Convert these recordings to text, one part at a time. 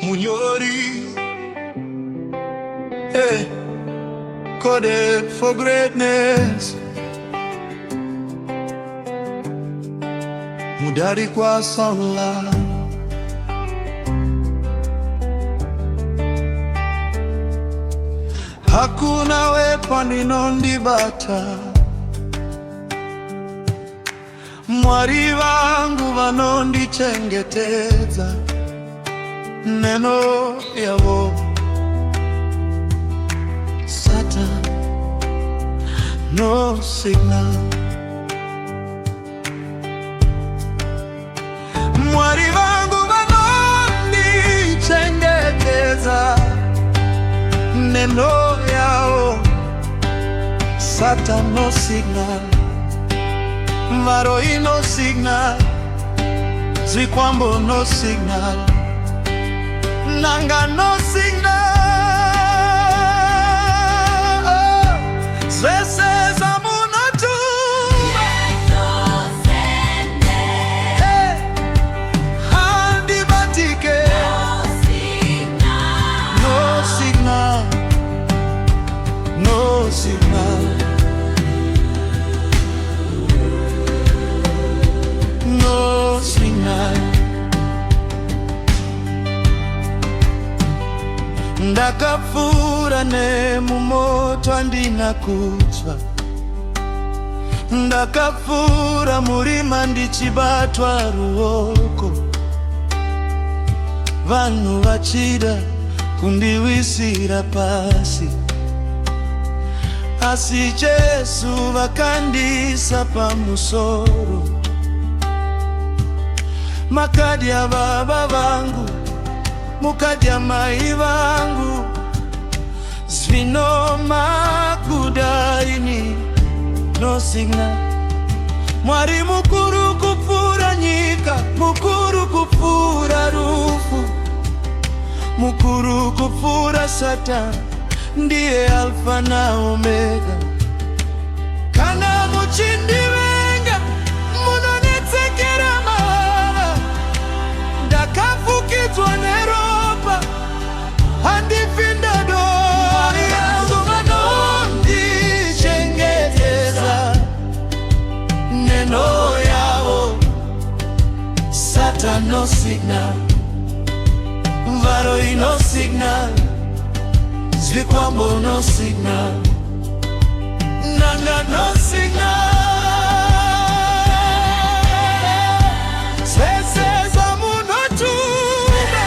Munyori, hey, coded for greatness. Mudari kwa sala, hakuna weapon inondibata. Mwari wangu vanondichengetedza neno yavo. Satan, no signal. Mwari wangu vanondichengetedza neno yao. Satan, no signal. Varoi, no signal. Zikwambo, no signal. Nanga, no signal. Zvese zvamunotuma handibatike. No signal. No signal. No signal. Ndakapfura nemumoto andina kutsva. Ndakapfura murima ndichibatwa ruoko. Vanhu vachida kundiwisira pasi, asi Jesu vakandisa pamusoro. Makadya baba vangu, mukadya mai vangu, zvino makudaini. No signal. Mwari mukuru kupfuura nyika, mukuru kupfuura rufu, mukuru kupfuura Satan, ndiye Alfa na Omega. Kana muchindivenga munonetsekera mahala. Ndakafukidzwa neropa, handifi ndadora. Yangu vanondichengetedza neno yavo. Satan, no signal. Varoi, no signal. Zikwambo, no signal. Nanga, no signal. Zvese zvamunotuma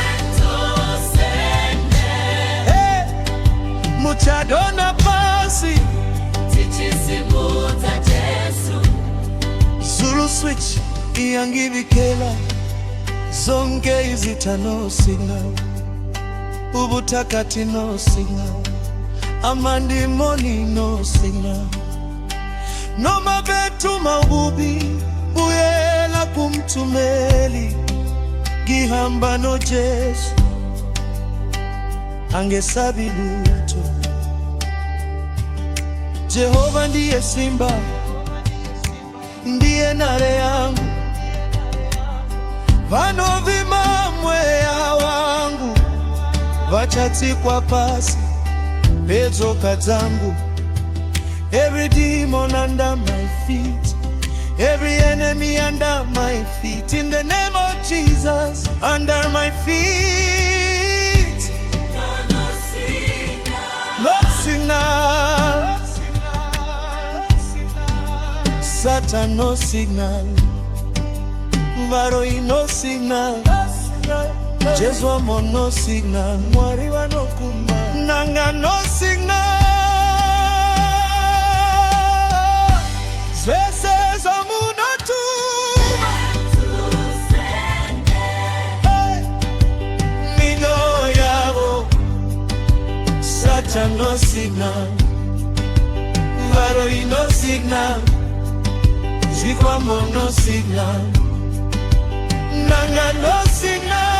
muchadona pasi. Tichisimudza Jesu. Zulu switch iyangivikela zonke izitha. No signal. Ubutakati, no signal. Amandimoni, no signal. Noma betuma ububi buyela kumtumeli. Gihamba no Jesu angesabi lutho. Jehova ndiye simba, ndiye nare yangu. Vanovima mweya wangu, vachatsikwa pasi petsoka dzangu. Every demon under my feet, every enemy under my feet. In the name of Jesus, under my feet. No signal. No signal. Satan, no signal. Varoi, no signal. Jesu amo, no signal. Mwari wanokuma nanga, no signal. Zvese zvamunotuma mino yavo. Satan, no signal. Varoi, no signal. Zikwambo, no signal. Nanga, no signal.